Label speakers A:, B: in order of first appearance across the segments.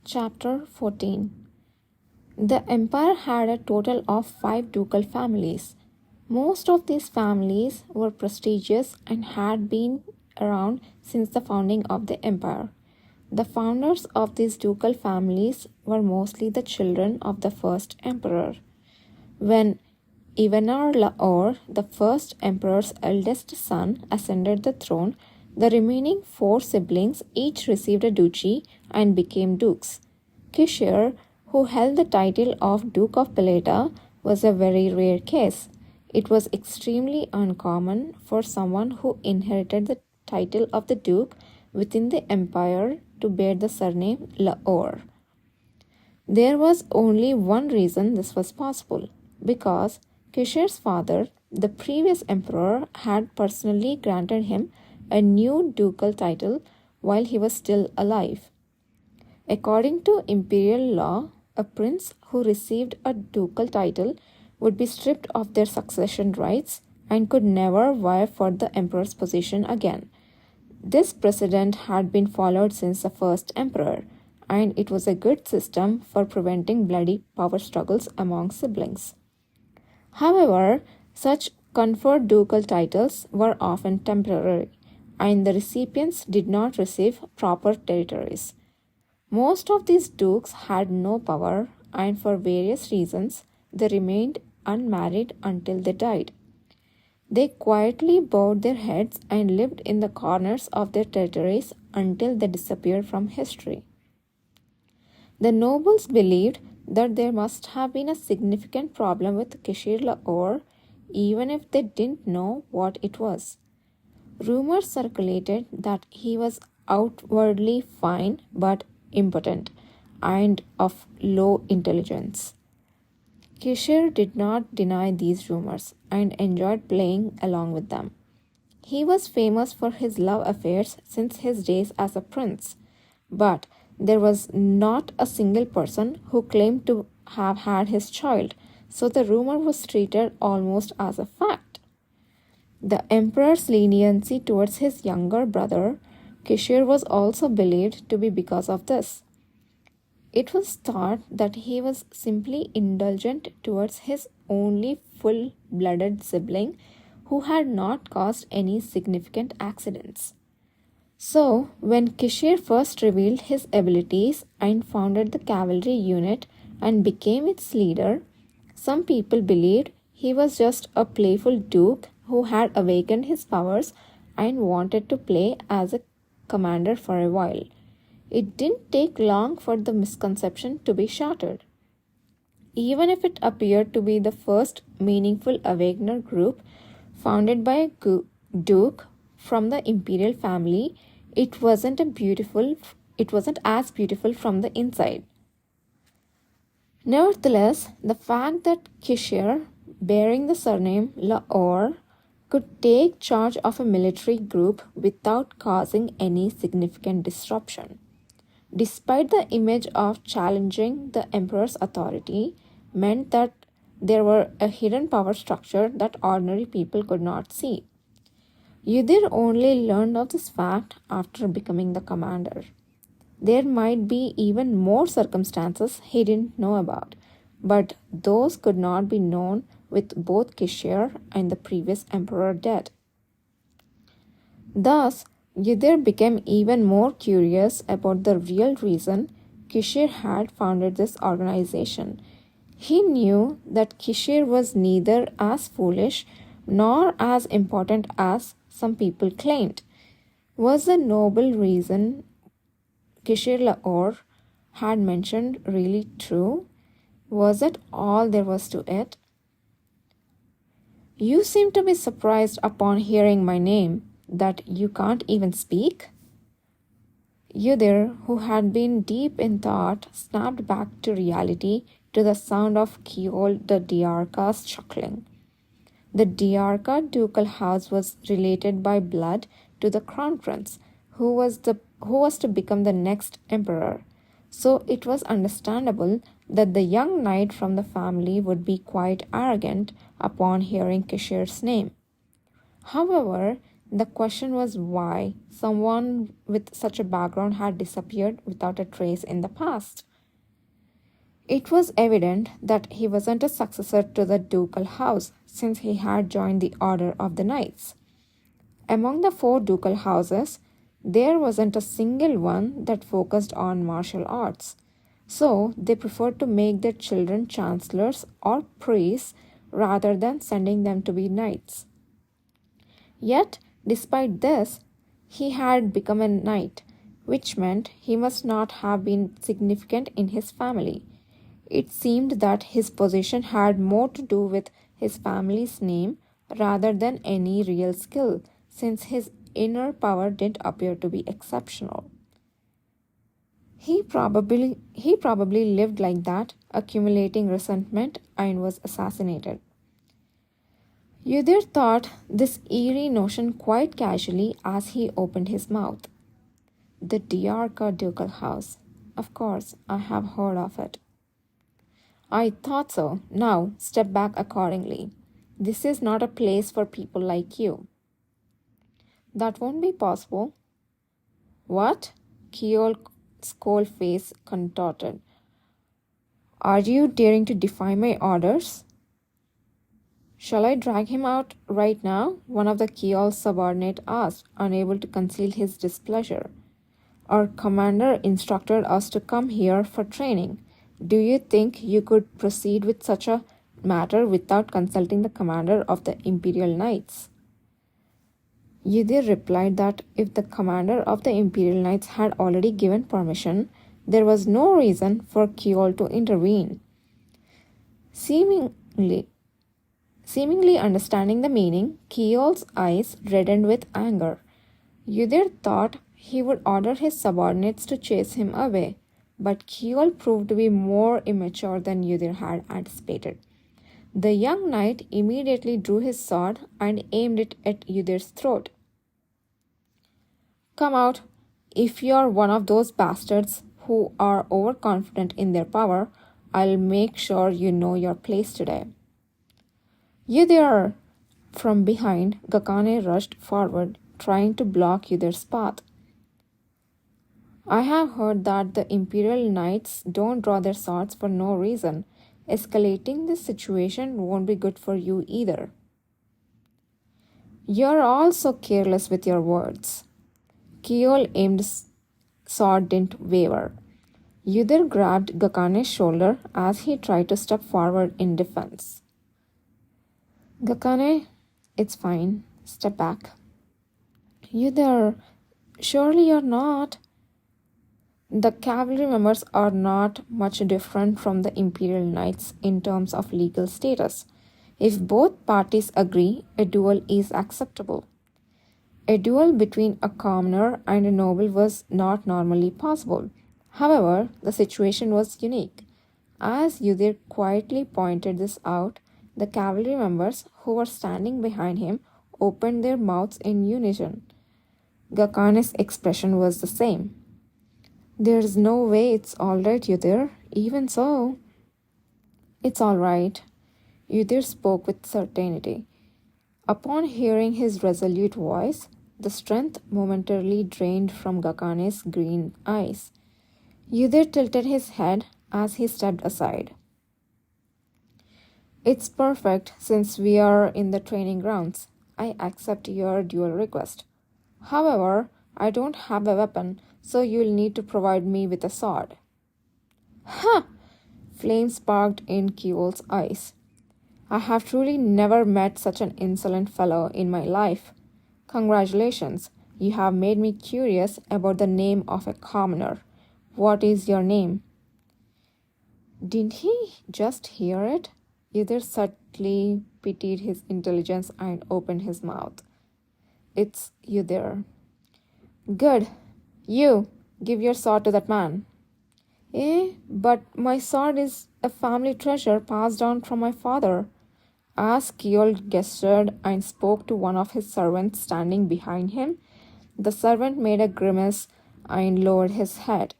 A: Chapter 14. The empire had a total of 5 ducal families. Most of these families were prestigious and had been around since the founding of the empire. The founders of these ducal families were mostly the children of the first emperor. When Ivanor, the first emperor's eldest son, ascended the throne, the remaining 4 siblings each received a duchy and became dukes. Kishir, who held the title of Duke of Peleta, was a very rare case. It was extremely uncommon for someone who inherited the title of the duke within the empire to bear the surname Lahore. There was only one reason this was possible, because Kishir's father, the previous emperor, had personally granted him a new ducal title while he was still alive. According to imperial law, a prince who received a ducal title would be stripped of their succession rights and could never vie for the emperor's position again. This precedent had been followed since the first emperor, and it was a good system for preventing bloody power struggles among siblings. However, such conferred ducal titles were often temporary, and the recipients did not receive proper territories. Most of these dukes had no power, and for various reasons, they remained unmarried until they died. They quietly bowed their heads and lived in the corners of their territories until they disappeared from history. The nobles believed that there must have been a significant problem with Kishir Lahore, even if they didn't know what it was. Rumors circulated that he was outwardly fine but impotent and of low intelligence. Kishir did not deny these rumors and enjoyed playing along with them. He was famous for his love affairs since his days as a prince, but there was not a single person who claimed to have had his child, so the rumor was treated almost as a fact. The emperor's leniency towards his younger brother, Kishir, was also believed to be because of this. It was thought that he was simply indulgent towards his only full-blooded sibling who had not caused any significant accidents. So, when Kishir first revealed his abilities and founded the cavalry unit and became its leader, some people believed he was just a playful duke who had awakened his powers and wanted to play as a commander for a while. It didn't take long for the misconception to be shattered. Even if it appeared to be the first meaningful awakener group founded by a duke from the imperial family, it wasn't as beautiful from the inside. Nevertheless, the fact that Kishir, bearing the surname Lahore, could take charge of a military group without causing any significant disruption, despite the image of challenging the emperor's authority, meant that there were a hidden power structure that ordinary people could not see. Yudhir only learned of this fact after becoming the commander. There might be even more circumstances he didn't know about, but those could not be known with both Kishir and the previous emperor dead. Thus, Yudhir became even more curious about the real reason Kishir had founded this organization. He knew that Kishir was neither as foolish nor as important as some people claimed. Was the noble reason Kishir Lahore had mentioned really true? Was that all there was to it? You seem to be surprised upon hearing my name, that you can't even speak? Yudhir, who had been deep in thought, snapped back to reality to the sound of Keol the Diarcha's chuckling. The Diarcha ducal house was related by blood to the crown prince, who was to become the next emperor. So it was understandable that the young knight from the family would be quite arrogant upon hearing Kishir's name. However, The question was why someone with such a background had disappeared without a trace in the past. It was evident that he wasn't a successor to the ducal house since he had joined the Order of the Knights. Among the four ducal houses, there wasn't a single one that focused on martial arts, so they preferred to make their children chancellors or priests rather than sending them to be knights. Yet, despite this, he had become a knight, which meant he must not have been significant in his family. It seemed that his position had more to do with his family's name rather than any real skill, since his inner power didn't appear to be exceptional. He probably lived like that, accumulating resentment, and was assassinated. Yudhir thought this eerie notion quite casually as he opened his mouth. The Diarca ducal house. Of course, I have heard of it. I thought so. Now, step back accordingly. This is not a place for people like you. That won't be possible. What? Keol's cold face contorted. Are you daring to defy my orders? Shall I drag him out right now? One of the Keol's subordinates asked, unable to conceal his displeasure. Our commander instructed us to come here for training. Do you think you could proceed with such a matter without consulting the commander of the Imperial Knights? Yudhir replied that if the commander of the Imperial Knights had already given permission, there was no reason for Keol to intervene. Seemingly understanding the meaning, Keol's eyes reddened with anger. Yudhir thought he would order his subordinates to chase him away, but Keol proved to be more immature than Yudhir had anticipated. The young knight immediately drew his sword and aimed it at Yudhir's throat. Come out. If you're one of those bastards who are overconfident in their power, I'll make sure you know your place today. Yudhir! From behind, Gakane rushed forward, trying to block Yudhir's path. I have heard that the Imperial Knights don't draw their swords for no reason. Escalating this situation won't be good for you either. You're all so careless with your words. Keol aimed sword didn't waver. Yudhir grabbed Gakane's shoulder as he tried to step forward in defense. Gakane, it's fine. Step back. Yudhir, surely you're not. The cavalry members are not much different from the Imperial Knights in terms of legal status. If both parties agree, a duel is acceptable. A duel between a commoner and a noble was not normally possible. However, the situation was unique. As Yudhir quietly pointed this out, the cavalry members who were standing behind him opened their mouths in unison. Gakane's expression was the same. There's no way it's all right, Yudhir. Even so. It's all right. Yudhir spoke with certainty. Upon hearing his resolute voice, the strength momentarily drained from Gakane's green eyes. Yudhir tilted his head as he stepped aside. It's perfect since we are in the training grounds. I accept your duel request. However, I don't have a weapon, so you'll need to provide me with a sword. Ha! Flame sparked in Keol's eyes. I have truly never met such an insolent fellow in my life. Congratulations, you have made me curious about the name of a commoner. What is your name? Didn't he just hear it? Yudhir subtly pitied his intelligence and opened his mouth. It's Yudhir. Good. You, give your sword to that man. But my sword is a family treasure passed down from my father. As Keol gestured and spoke to one of his servants standing behind him, the servant made a grimace and lowered his head.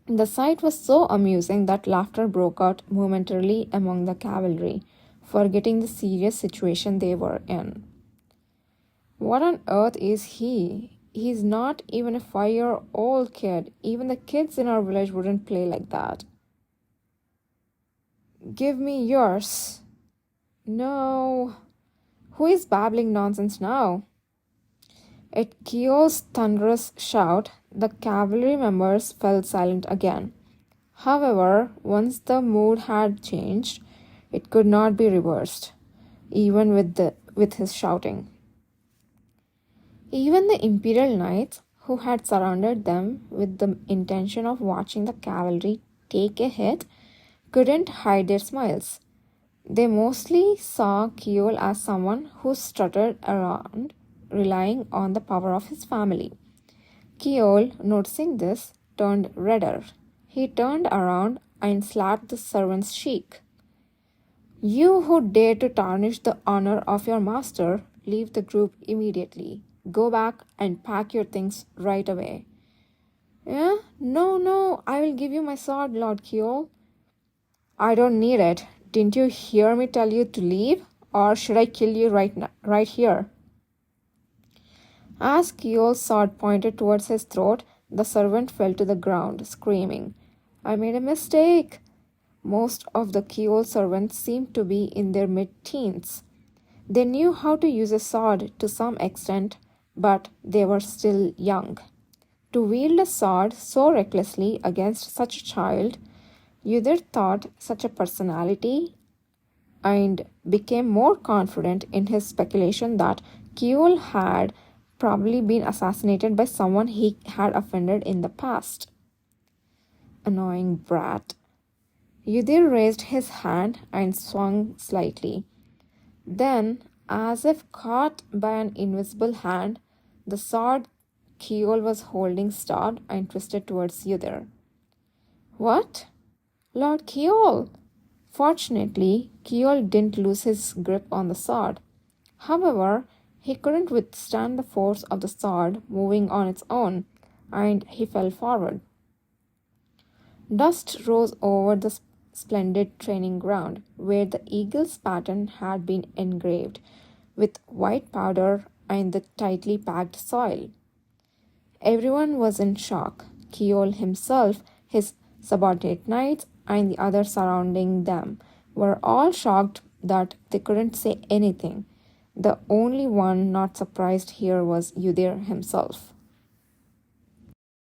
A: The sight was so amusing that laughter broke out momentarily among the cavalry, forgetting the serious situation they were in. What on earth is he? He's not even a 5-year-old kid. Even the kids in our village wouldn't play like that. Give me yours. No. Who is babbling nonsense now? At Keogh's thunderous shout, the cavalry members fell silent again. However, once the mood had changed, it could not be reversed, even with his shouting. Even the imperial knights, who had surrounded them with the intention of watching the cavalry take a hit, couldn't hide their smiles. They mostly saw Keogh as someone who strutted around, relying on the power of his family. Keogh, noticing this, turned redder. He turned around and slapped the servant's cheek. You who dare to tarnish the honor of your master, leave the group immediately. Go back and pack your things right away. Yeah? No, I will give you my sword, Lord Keogh. I don't need it. Didn't you hear me tell you to leave? Or should I kill you right here? As Keogh's sword pointed towards his throat, the servant fell to the ground, screaming, I made a mistake. Most of the Keogh servants seemed to be in their mid-teens. They knew how to use a sword to some extent, but they were still young. To wield a sword so recklessly against such a child, Udir thought such a personality and became more confident in his speculation that Keogh had probably been assassinated by someone he had offended in the past. Annoying brat. Udir raised his hand and swung slightly. Then, as if caught by an invisible hand, the sword Keogh was holding stopped and twisted towards Udir. What? Lord Keogh! Fortunately, Keogh didn't lose his grip on the sword. However, he couldn't withstand the force of the sword moving on its own, and he fell forward. Dust rose over the splendid training ground, where the eagle's pattern had been engraved, with white powder and the tightly packed soil. Everyone was in shock. Keogh himself, his subordinate knights, and the others surrounding them were all shocked that they couldn't say anything. The only one not surprised here was Udir himself.